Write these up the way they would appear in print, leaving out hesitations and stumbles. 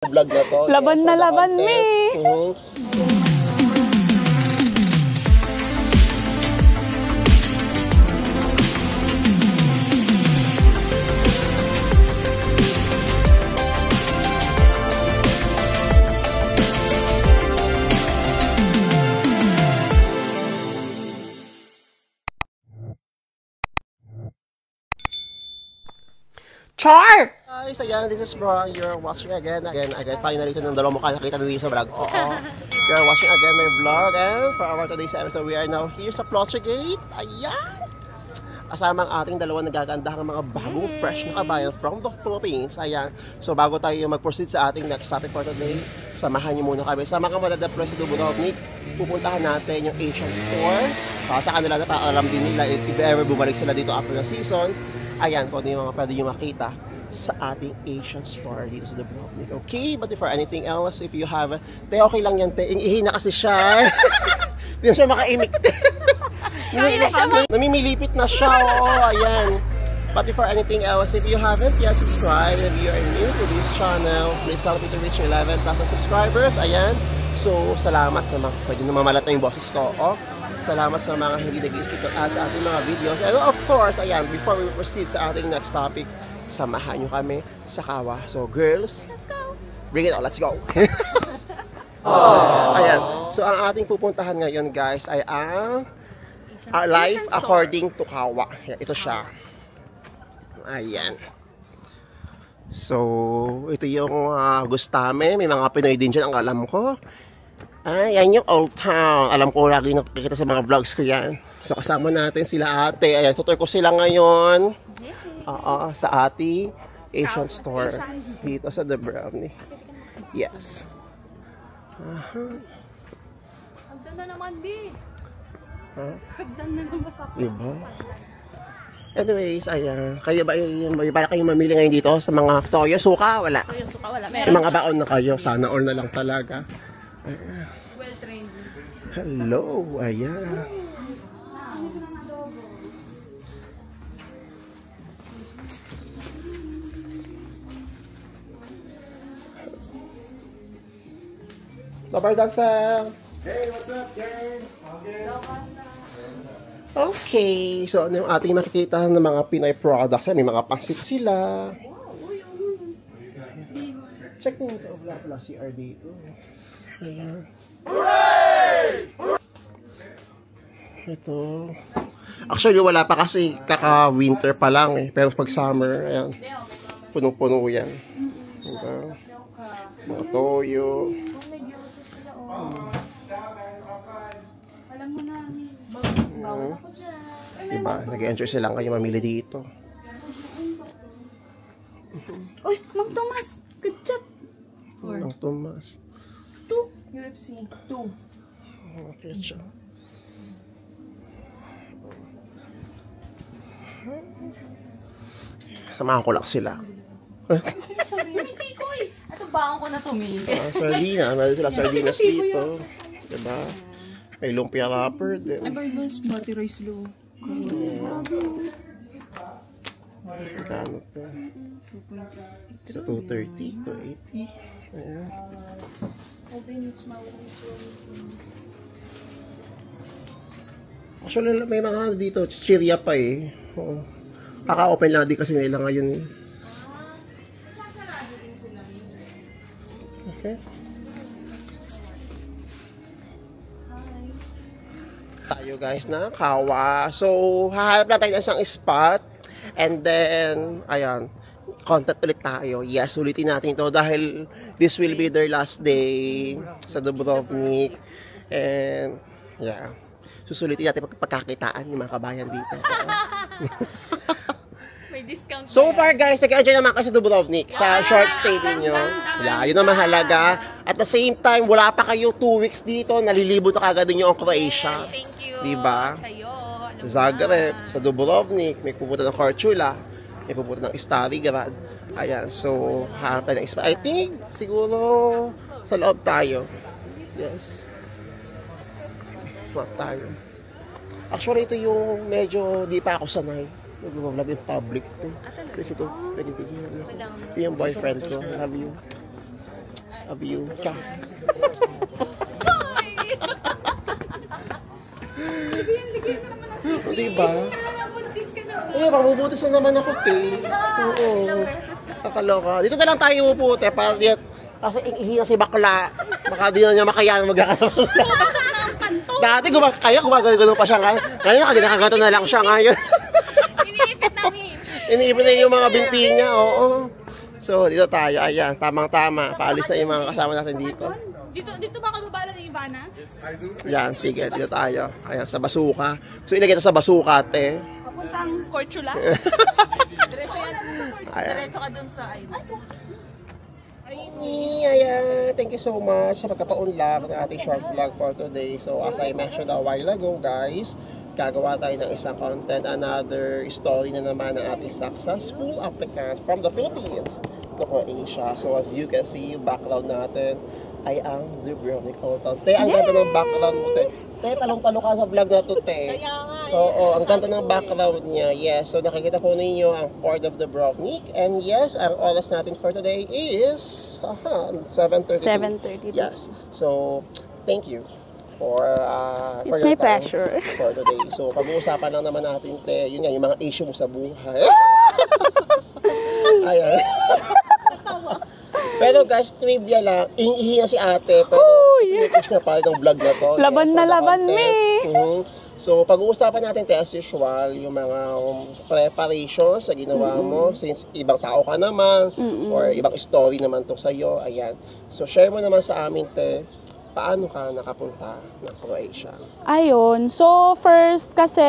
Vlog na to. Laban na laban, me! Char! Guys, ayan, this is bro. You're watching again, finally ito ng dalawang mukha nakita nyo sa vlog ko. You're watching again my vlog, and for our today's episode, we are now here sa Plotre Gate. Ayan! Kasama ang ating dalawang nagagandahang mga bagong fresh na kabayan from the Philippines. Ayan. So, bago tayo mag-proceed sa ating next topic for today, samahan nyo muna kami. Sama ka madadaploy sa Dubrovnik. Pupuntahan natin yung Asian store. Sa kanila na alam din nila if ever bumalik sila dito after the season. Ayan, kung ano yung mga pwede nyo makita sa ating Asian store dito sa Dubrovnik. Okay, but before anything else, if you have... Te, okay lang yan, te. Ihina kasi siya. Hindi na siya makaimik. Namimilipit na siya, oo, ayan. But before anything else, if you haven't yet subscribed, if you are new to this channel, please help me to reach 11,000 subscribers, ayan. So, salamat sa mga... Pwede na mamalat na yung boses ko, oh. Salamat sa mga hindi nag-skip sa ating mga videos. And of course, ayan, before we proceed sa ating next topic, samahan nyo kami sa Kawa. So, girls, let's go! Bring it on, let's go! Ayan, so ang ating pupuntahan ngayon, guys, ay ang Life According to Kawa. Ito siya. Ayan. So, ito yung Gustame. May mga Pinoy din dyan, ang alam ko. Ayan yung Old Town. Alam ko lagi nakikita sa mga vlogs ko yan. So kasama natin sila ate. Ayan, tutur ko sila ngayon. Sa ating Asian store. Dito sa Dubrovnik. Yes. Hagdan na naman, B. Hagdan na naman. Diba? Anyways, ayan. Kayo ba para kayong mamili ngayon dito sa mga toyo? Suka? Wala. Toyo, suka, wala. Meron. Mga baon na kayo. Sana all na lang talaga. Well trained. Hello, ayan. Super Dagsang! Hey, what's up, gang? Okay, so ano yung ating makikita ng mga Pinoy products? May mga pansit sila. Check nyo ito. Wala CR dito. Ayan. Ito. Actually, wala pa kasi kaka-winter pa lang eh. Pero pag summer, ayan. Punong-puno yan. Diba? Mga toyo. Alam mo na, bawal ako dyan. Diba? Nag-enjoy sila kayo mamili dito. Uy, Mang Tomas! Good job! Mang Tomas. 2. UFC. 2. Okay, siya. Samahan ko lang sila. Sorry, hindi ko eh. Ito baon ko na tumigil. Sardina. Meron sila sardinas dito. Diba? May lumpia wrapper din. Ay, ba yung smarty rice low? Magkano to? Sa 230 to 80. Ayan. Actually, may mga dito, chichirya pa eh. Oo. Kaka-open lang din kasi nila ngayon eh. Okay. Tayo guys na Kawa. So, hahanap lang tayo ng isang spot. And then, ayan, content ulit tayo. Yes, ulitin natin to dahil this will be their last day sa Dubrovnik. And, yeah. Susulitin natin pagkakitaan yung mga kabayan dito. May discount. So far guys, nag-enjoy naman kayo sa Dubrovnik sa short stay ninyo. Yeah, yun ang mahalaga. At the same time, wala pa kayo 2 weeks dito, nalilibot na kagad ninyo ang Croatia. Thank you. Diba? Sa'yo. Zagreb, sa Dubrovnik, may pupunta ng Korčula, may pupunta ng Starigrad. Ayan, so hanap tayo ng spot. I think, siguro sa loob tayo. Yes. Loob tayo. Actually, ito yung medyo di pa ako sanay. Nag-vlog in public to. Kasi ito, nagiging yung boyfriend ko. Love you. Love you. Ciao. Ligyan na naman ako. Diba? Buntis ka na. Eh, mabubutis na naman ako, te. Oo. Kakaloka. Dito na lang tayo upo, te. Para diyan. Kasi ihina si bakla. Baka di na niya makayanan magkakaroon. Dati gumagano pa siya ngayon. Ngayon, nakagato na lang siya ngayon. Iniipit namin. Iniipit na yung mga binti niya, oo. So, dito tayo. Ayan, tamang-tama. Paalis na yung mga kasama natin dito. Dito ba kayo babala ni Ivana? Yan, sige. Dito tayo. Ayan, sa basuka. So, ilagay ito sa basuka, te. Papuntang Corchula? Diretso yan. Ayan. Diretso ka dun sa island. Ayan, thank you so much sa pagkapa-unlock ng ating short vlog for today. So, as I mentioned a while ago, guys, gagawa tayo ng isang content, another story na naman ng ating successful applicant from the Philippines to Croatia. So, as you can see, yung background natin ay ang Dubrovnik Hotel. Te, ang ganda ng background mo, te. Te, talong-talo ka sa vlog na to, te. Oo, ang ganda ng background niya. Yes, so nakikita po ninyo ang Port of Dubrovnik. And yes, ang oras natin for today is 7:32. 7:32. Yes. So, thank you for It's your my time pleasure. for today. So, pag-uusapan lang naman natin, te, yun nga, yung mga issue mo sa buhay. Ayan. Pero guys, trivia lang, ihingi na si ate, pero push na pala ng vlog na to. Laban na laban, me! So, pag-uusapan natin, as usual, yung mga preparations sa ginawa mo, since ibang tao ka naman, or ibang story naman to sa'yo, ayan. So, share mo naman sa amin, te, paano ka nakapunta ng Croatia? Ayun. So, first kasi,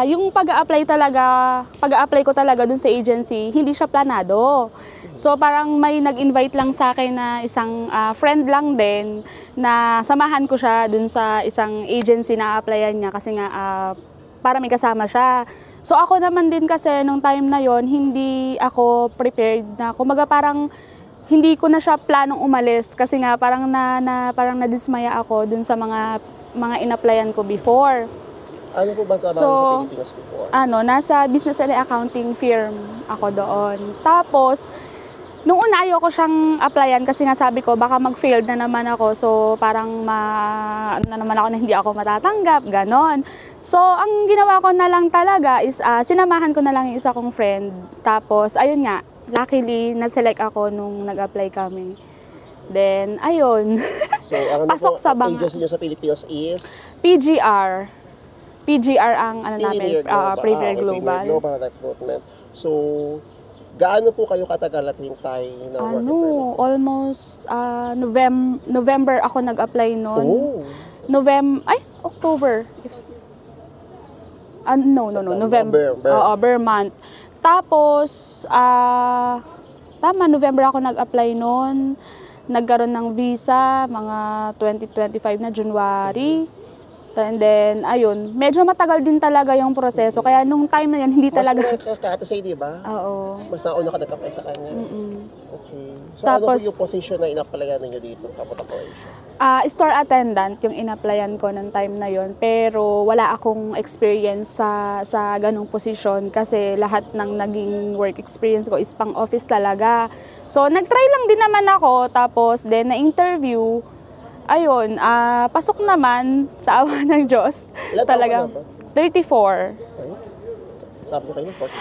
yung pag-a-apply ko talaga dun sa agency, hindi siya planado. So, parang may nag-invite lang sa akin na isang friend lang din na samahan ko siya dun sa isang agency na applyan niya kasi nga para may kasama siya. So, ako naman din kasi nung time na yon hindi ako prepared na, kumbaga parang hindi ko na siya planong umalis kasi nga parang parang nadismaya ako dun sa mga in-applyan ko before. Ano po ba trabaho sa Pilipinas before? Nasa business and accounting firm ako doon. Tapos, nung una ayoko siyang applyan kasi nga sabi ko baka mag-failed na naman ako. So, parang naman ako na hindi ako matatanggap, ganon. So, ang ginawa ko na lang talaga is sinamahan ko na lang yung isa kong friend. Tapos, ayun nga, luckily, na-select ako nung nag-apply kami. Then, ayun. So, ang pasok sa banga. agency nyo sa Pilipinas is? PGR. PGR ang namin, Premier Global. Global Recruitment. So, gaano po kayo katagal at hintay ng work permit? Almost November ako nag-apply noon. Oh. October. November. November month. Tapos, November ako nag-apply noon. Nagkaroon ng visa, mga 2025 na January. And then, ayun, medyo matagal din talaga yung proseso. Kaya nung time na yun, hindi talaga... Mas ka-atasay, di ba? Oo. Mas nauna ka nag-apply sa kanya. Okay. So, Tapos, ano po yung position na in-applyan ninyo dito? Papunta Croatia? Store attendant yung in-applyan ko ng time na yon, pero wala akong experience sa ganung posisyon kasi lahat ng naging work experience ko is pang office talaga. So nag-try lang din naman ako, tapos then na-interview, ayun, pasok naman sa awa ng Diyos. Ilan talaga. taon ka na ba? 34. Ay, sabi ko kayo na 40.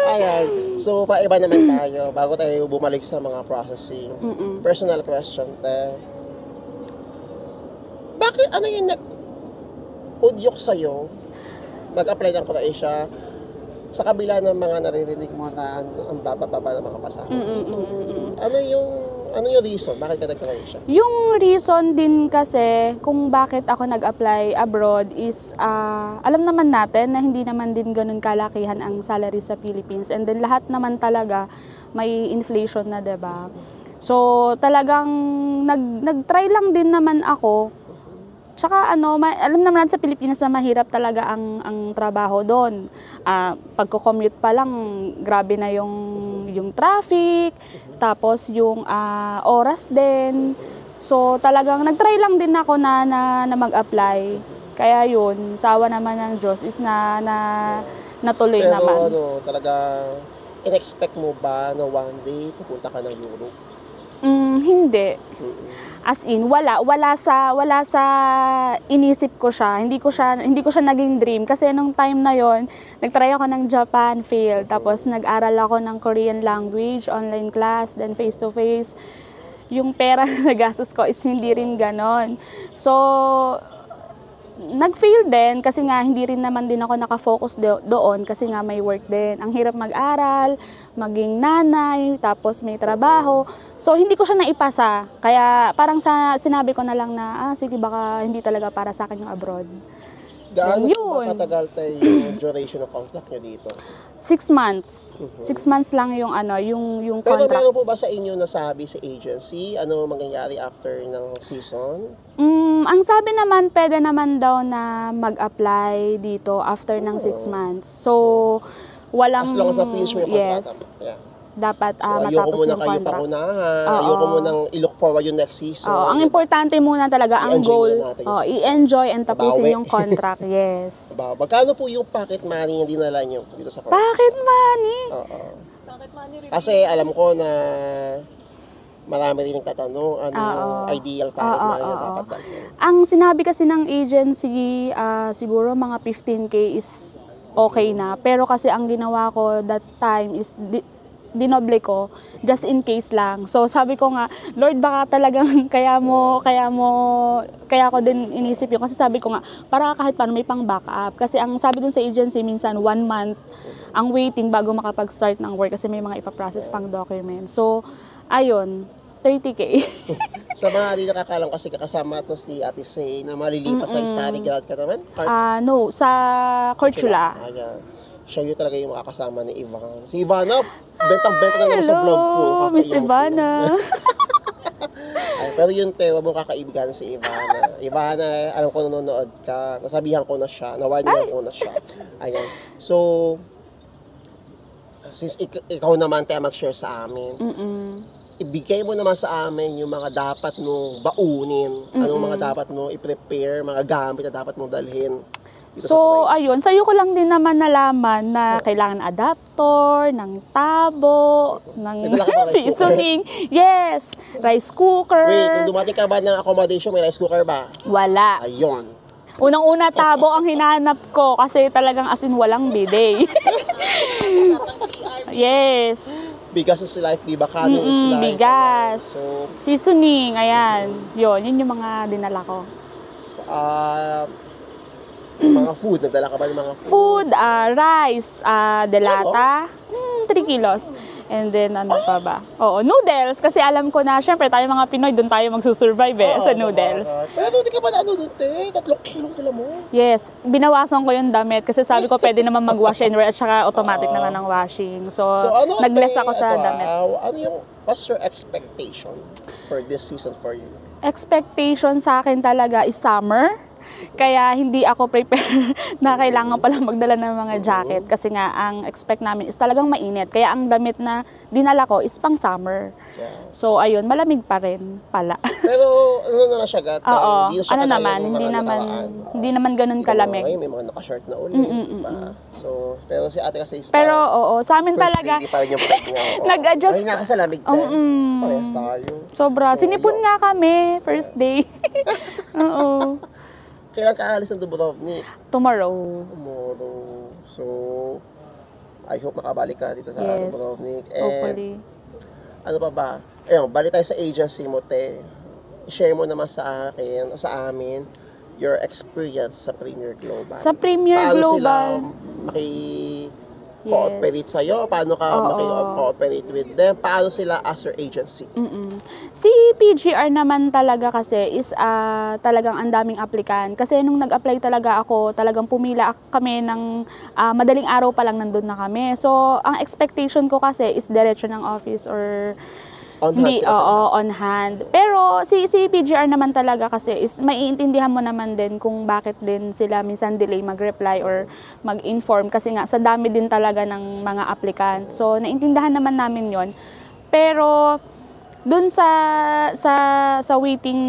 Ayan. So, paiba naman tayo bago tayo bumalik sa mga processing. Personal question, te. Bakit, ano yung nag-udyok sa'yo mag-apply ng Croatia sa kabila ng mga naririnig mo na ang baba-baba ng mga pasahod dito? Ano yung reason? Bakit ka nag-Croatia? Yung reason din kasi kung bakit ako nag-apply abroad is, alam naman natin na hindi naman din ganun kalakihan ang salary sa Philippines. And then lahat naman talaga may inflation na, diba? So talagang nag-try lang din naman ako. Tsaka alam naman natin sa Pilipinas na mahirap talaga ang trabaho doon. Pagko-commute pa lang, grabe na yung traffic, tapos yung oras din. So talagang nag-try lang din ako na mag-apply. Kaya yun, sawa naman ng Diyos is natuloy Pero naman. talaga in-expect mo ba na one day pupunta ka ng Europe? Hindi. As in, wala sa inisip ko siya. Hindi ko siya naging dream kasi nung time na yon, nagtry ako ng Japan, failed. Tapos nag-aral ako ng Korean language, online class, then face to face. Yung pera na nagastos ko is hindi rin ganon. So, nag-fail din kasi nga hindi rin naman din ako nakafocus doon kasi nga may work din. Ang hirap mag-aral, maging nanay, tapos may trabaho. So hindi ko siya naipasa. Kaya parang sinabi ko na lang na, sige baka hindi talaga para sa akin yung abroad. Gaano Then, po ba katagal tayo yung duration ng contract nyo dito? 6 months. 6 months lang yung yung Pero contract. meron po ba sa inyo nasabi sa agency? Ano mangyayari after ng season? Ang sabi naman, pwede naman daw na mag-apply dito after ng 6 months. So, walang... As long as na-finish mo yung contract. Yes. Yeah. Dapat So, matapos yung ayoko muna kayo contract. pangunahan. Oo. Ayoko muna i-look forward yung next season. Ang importante muna talaga, ang I-enjoy goal, muna natin yung season. i-enjoy and tapusin Babawi. yung contract. Yes. Magkano po yung pocket money yung dinala nyo dito sa contract? Bakit money? Oo. Bakit money rin? Kasi alam ko na marami rin nagtatanong ano yung ideal pocket money na dapat dalhin. Ang sinabi kasi ng agency, siguro mga 15K is okay na. Pero kasi ang ginawa ko that time is dinoble ko just in case lang. So sabi ko nga, Lord, baka talagang kaya ko din inisip yun. Kasi sabi ko nga, para kahit paano may pang backup. Kasi ang sabi dun sa agency, minsan 1 month ang waiting bago makapag-start ng work kasi may mga ipaprocess pang document. So, ayun, 30K. Sa mga hindi nakakalam kasi kakasama to si Ate Say na malilipas sa study grad ka naman. No, sa Cortula. Ayan. Siya yun talaga yung makakasama ni Ivana. Si Ivana, bentang-benta na naman sa vlog ko. Hello, Miss Ivana. Ay, pero yun, wag mo kakaibigan si Ivana. Ivana, alam ko nanonood ka. Nasabihan ko na siya. Nawarningan ko na siya. Ayan. So, since ikaw naman tayo mag-share sa amin, ibigay mo naman sa amin yung mga dapat mong baunin. Anong mga dapat mo i-prepare, mga gamit na dapat mong dalhin. So, ayun, sa'yo ko lang din naman nalaman na kailangan adapter, ng tabo, ng May dala ka ba rice seasoning. Yes, rice cooker. Wait, nung dumating ka ba ng accommodation, may rice cooker ba? Wala. Ayun. Unang-una tabo ang hinanap ko kasi talagang as in walang bidet. Yes. Bigas is life, di ba? Kanin is life. Bigas. So, Seasoning, ayan. Yun yung mga dinala ko. mga food, nagdala ka ba ng mga food? Food, rice, delata, 3 kilos. And then, ano pa ba? Oo, noodles. Kasi alam ko na, syempre, tayo mga Pinoy, doon tayo magsusurvive sa noodles. Pero di ka ba na ano doon, te? 3 kilong dala mo. Yes, binawasan ko yung damit kasi sabi ko pwede naman mag-wash and wear at saka automatic naman ang washing. So nag-less ako sa damit. What's your expectation for this season for you? Expectation sa akin talaga is summer. Kaya hindi ako prepare na kailangan pala magdala ng mga jacket kasi nga ang expect namin is talagang mainit. Kaya ang damit na dinala ko is pang summer. Yeah. So ayun, malamig pa rin pala. Pero ano naman siya gata? Oo, Hindi na siya ano kagaya naman, ng mga nakaraan. hindi naman ganun kalamig. Ngayon may mga naka-shirt na ulit. Diba? So, pero si ate kasi is Pero oo, sa amin first talaga, lady pa rin yung peg niya. nag-adjust. Ay, nga ka sa lamig tayo. Parehas tayo. Sobra. So, Sinipon yun. nga kami, first day. Oo. Kailan ka alis ng Dubrovnik? Tomorrow. So, I hope makabalik ka dito sa Yes. Dubrovnik. And, Hopefully. ano pa ba? Ayun, balik tayo sa agency mo, te. I-share mo naman sa akin, o sa amin, your experience sa Premier Global. Sa Premier Paano Global. sila maki-cooperate sa'yo? Paano ka maki-cooperate with them? Paano sila as your agency? Si PGR naman talaga kasi is talagang ang daming applikan. Kasi nung nag-apply talaga ako, talagang pumila kami ng madaling araw pa lang nandun na kami. So, ang expectation ko kasi is diretso ng office or On hand hindi, sila sa lahat. on hand. Pero si PGR naman talaga kasi is maiintindihan mo naman din kung bakit din sila minsan delay mag-reply or mag-inform kasi nga sa dami din talaga ng mga applicant. So, naintindihan naman namin yon. Pero doon sa waiting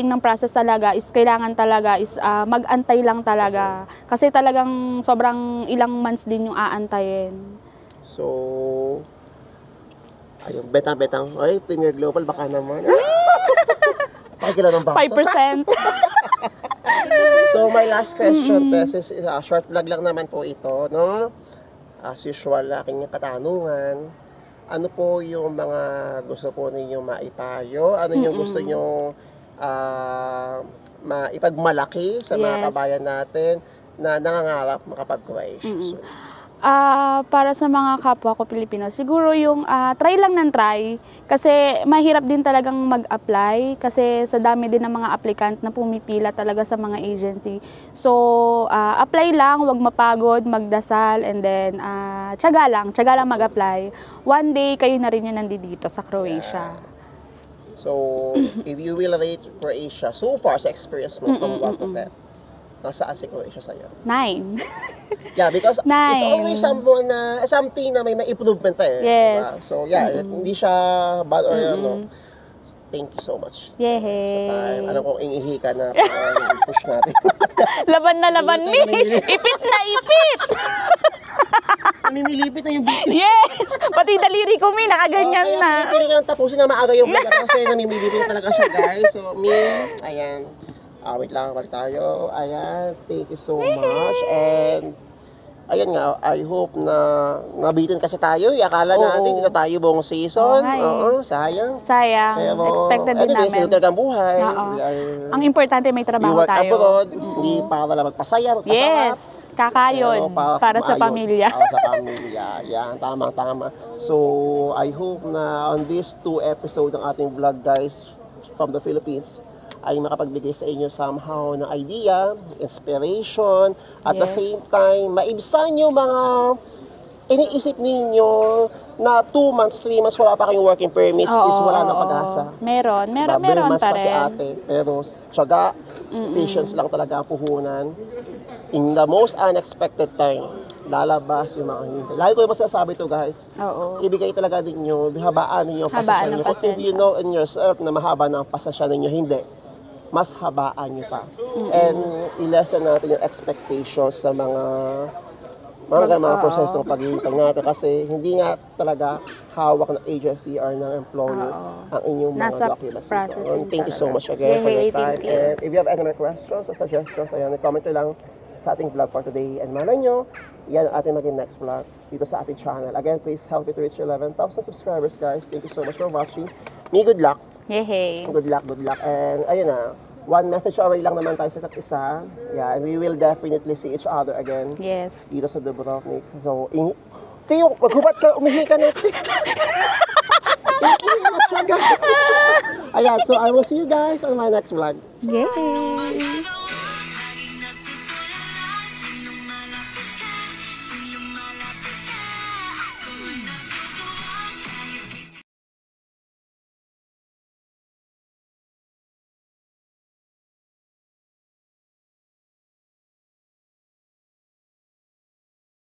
ng process talaga is kailangan talaga is mag-antay lang talaga kasi talagang sobrang ilang months din yung aantayin. So, ayun, betang-betang. Ay, Premier Global, baka naman. Pakikila ng basa. 5%. So, my last question, Tess, is short vlog lang naman po ito, no? As usual, aking katanungan. Ano po yung mga gusto po ninyo maipayo? Ano yung gusto nyo maipagmalaki sa mga Yes. kabayan natin na nangangarap makapag-Croatia? So, Para sa mga kapwa ko Pilipino, siguro yung try lang ng try. Kasi mahirap din talagang mag-apply. Kasi sa dami din ng mga applicant na pumipila talaga sa mga agency. So, apply lang, wag mapagod, magdasal, and then tiyaga lang mag-apply. One day, kayo na rin yung nandito sa Croatia. so, if you will rate Croatia so far sa experience mo from 1 to 10, nasaan si Croatia sa'yo? 9. Yeah, because it's 9. always something na may improvement pa eh. Yes. So, yeah, hindi siya bad or ano. Thank you so much. Yehey. Sa time. Alam ko, ingihi ka na para push natin. Laban na laban ni. Ipit na ipit. Namimilipit na yung video. Yes! Pati daliri ko, Mi, nakaganyan na. Kaya kailangan tapusin na maaga yung vlog kasi namimilipit na talaga siya, guys. So, ayan. Wait lang, balik tayo. Ayan, thank you so much. And, ayun nga, I hope na nabitin kasi tayo. Akala natin, dito tayo buong season. Oo, sayang. Sayang. Pero, Expected din anyways, namin. ganun talagang buhay. Oo. We are- Ang importante, may we trabaho work tayo. abroad, hindi para lang magpasaya, magpasarap. Yes, kakayod. Pero Para sa kumayod. pamilya. Para sa pamilya. Yan, tama. So, I hope na on these 2 episodes ng ating vlog, guys, from the Philippines, ay makapagbigay sa inyo somehow ng idea, inspiration, at the Yes. same time, maibsan yung mga iniisip ninyo na 2 months, 3 months, wala pa kayong working permits, is wala nang pag-asa. Meron Mas pa kasi rin. ate, pero tiyaga, patience lang talaga ang puhunan. In the most unexpected time, lalabas yung mga hindi. Lalo ko yung masasabi to, guys. Oo. Ibigay talaga ninyo, habaan ninyo ang Habaan pasasya ng ninyo. Kasi if you pasensya. know in yourself na mahaba na ang pasasya ninyo, hindi. Mas habaan nyo pa. And i-lessen natin yung expectations sa mga proseso ng paghihintay natin kasi hindi nga talaga hawak ng agency or ng employer ang inyong mga Nasa documents. processing Thank you so talaga. much again for your Yay, time. thank you. And if you have any more questions or suggestions, ayan, comment nyo lang sa ating vlog for today. And malay nyo, yan ang ating maging next vlog dito sa ating channel. Again, please help me to reach 11,000 subscribers, guys. Thank you so much for watching. Me, good luck. Yehey. Good luck. And ayun na, one message away lang naman tayo sa isa't isa. Yeah, and we will definitely see each other again Yes. dito sa Dubrovnik. So, Tiyo, maghubat ka, umihi ka na. Ayan, so I will see you guys on my next vlog. Yay!